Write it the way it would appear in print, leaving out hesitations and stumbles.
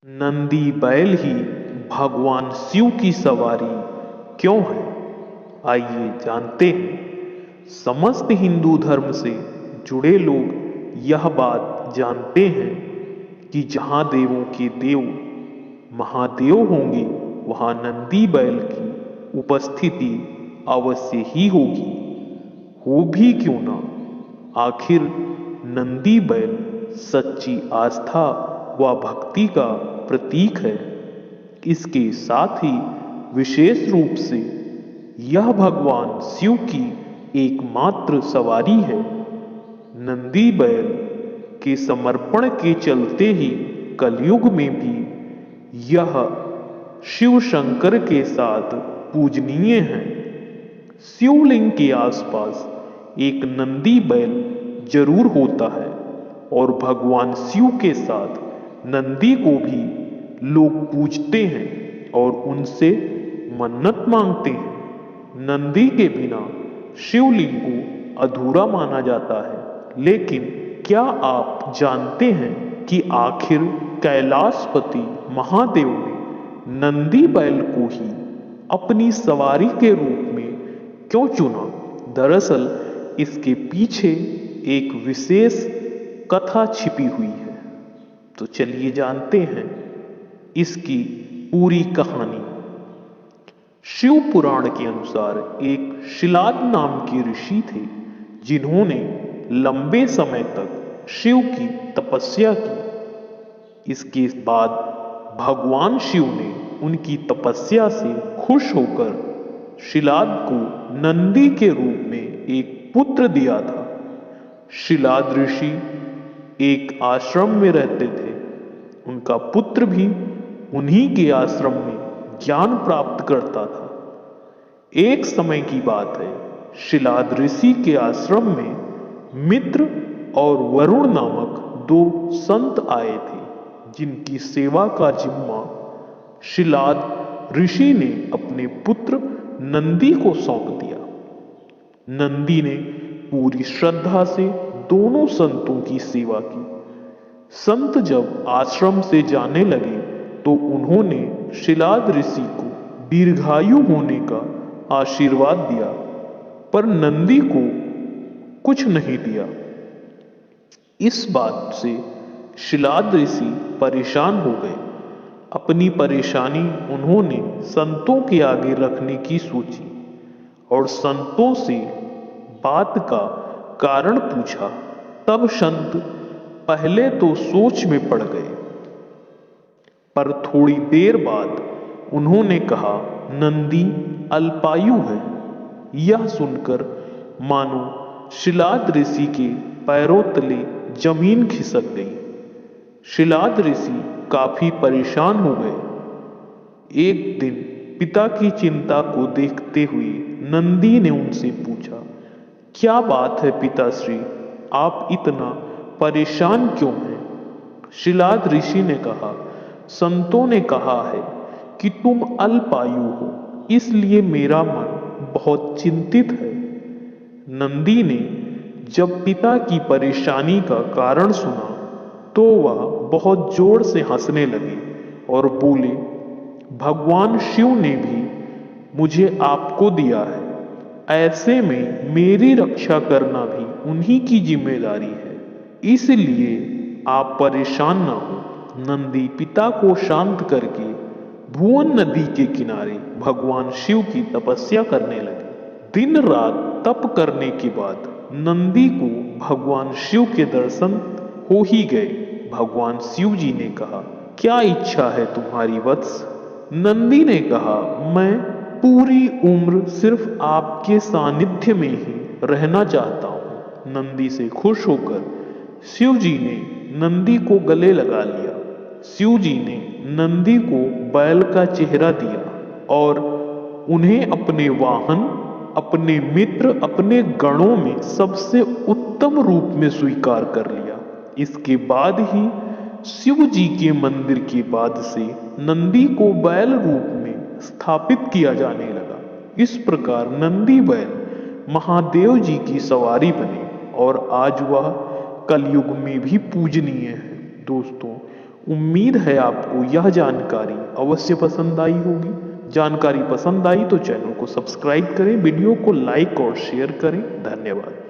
नंदी बैल ही भगवान शिव की सवारी क्यों है? आइए जानते हैं। समस्त हिंदू धर्म से जुड़े लोग यह बात जानते हैं कि जहाँ देवों के देव महादेव होंगे वहाँ नंदी बैल की उपस्थिति अवश्य ही होगी। हो भी क्यों ना, आखिर नंदी बैल सच्ची आस्था व भक्ति का प्रतीक है। इसके साथ ही विशेष रूप से यह भगवान शिव की एकमात्र सवारी है। नंदी बैल के समर्पण के चलते ही कलयुग में भी यह शिव शंकर के साथ पूजनीय है। शिवलिंग के आसपास एक नंदी बैल जरूर होता है और भगवान शिव के साथ नंदी को भी लोग पूजते हैं और उनसे मन्नत मांगते हैं। नंदी के बिना शिवलिंग को अधूरा माना जाता है। लेकिन क्या आप जानते हैं कि आखिर कैलाशपति महादेव ने नंदी बैल को ही अपनी सवारी के रूप में क्यों चुना? दरअसल इसके पीछे एक विशेष कथा छिपी हुई है। तो चलिए जानते हैं इसकी पूरी कहानी। शिव पुराण के अनुसार एक शिलाद नाम के ऋषि थे जिन्होंने लंबे समय तक शिव की तपस्या की। इसके बाद भगवान शिव ने उनकी तपस्या से खुश होकर शिलाद को नंदी के रूप में एक पुत्र दिया था। शिलाद ऋषि एक आश्रम में रहते थे। उनका पुत्र भी उन्हीं के आश्रम में ज्ञान प्राप्त करता था। एक समय की बात है, शिलाद ऋषि के आश्रम में मित्र और वरुण नामक दो संत आए थे जिनकी सेवा का जिम्मा शिलाद ऋषि ने अपने पुत्र नंदी को सौंप दिया। नंदी ने पूरी श्रद्धा से दोनों संतों की सेवा की। संत जब आश्रम से जाने लगे तो उन्होंने शिलाद ऋषि को दीर्घायु होने का आशीर्वाद दिया, पर नंदी को कुछ नहीं दिया। इस बात से शिलाद ऋषि परेशान हो गए। अपनी परेशानी उन्होंने संतों के आगे रखने की सोची और संतों से बात का कारण पूछा। तब संत पहले तो सोच में पड़ गए, पर थोड़ी देर बाद उन्होंने कहा, नंदी अल्पायु है। यह सुनकर मानो शिलाद ऋषि के पैरों तले जमीन खिसक गई। शिलाद ऋषि काफी परेशान हो गए। एक दिन पिता की चिंता को देखते हुए नंदी ने उनसे पूछा, क्या बात है पिताश्री, आप इतना परेशान क्यों हैं? शिलाद ऋषि ने कहा, संतों ने कहा है कि तुम अल्पायु हो, इसलिए मेरा मन बहुत चिंतित है। नंदी ने जब पिता की परेशानी का कारण सुना तो वह बहुत जोर से हंसने लगे और बोले, भगवान शिव ने भी मुझे आपको दिया है, ऐसे में मेरी रक्षा करना भी उन्हीं की जिम्मेदारी है, इसलिए आप परेशान ना हो। नंदी पिता को शांत करके भुवन नदी के किनारे भगवान शिव की तपस्या करने लगे। दिन रात तप करने के बाद नंदी को भगवान शिव के दर्शन हो ही गए। भगवान शिव जी ने कहा, क्या इच्छा है तुम्हारी वत्स? नंदी ने कहा, मैं पूरी उम्र सिर्फ आपके सानिध्य में ही रहना चाहता हूँ। नंदी से खुश होकर शिव जी ने नंदी को गले लगा लिया। शिव जी ने नंदी को बैल का चेहरा दिया और उन्हें अपने वाहन, अपने मित्र, अपने गणों में सबसे उत्तम रूप में स्वीकार कर लिया। इसके बाद ही शिव जी के मंदिर के बाद से नंदी को बैल रूप में स्थापित किया जाने लगा। इस प्रकार नंदी बैल महादेव जी की सवारी बने और आज वह कलयुग में भी पूजनीय है। दोस्तों, उम्मीद है आपको यह जानकारी अवश्य पसंद आई होगी। जानकारी पसंद आई तो चैनल को सब्सक्राइब करें, वीडियो को लाइक और शेयर करें। धन्यवाद।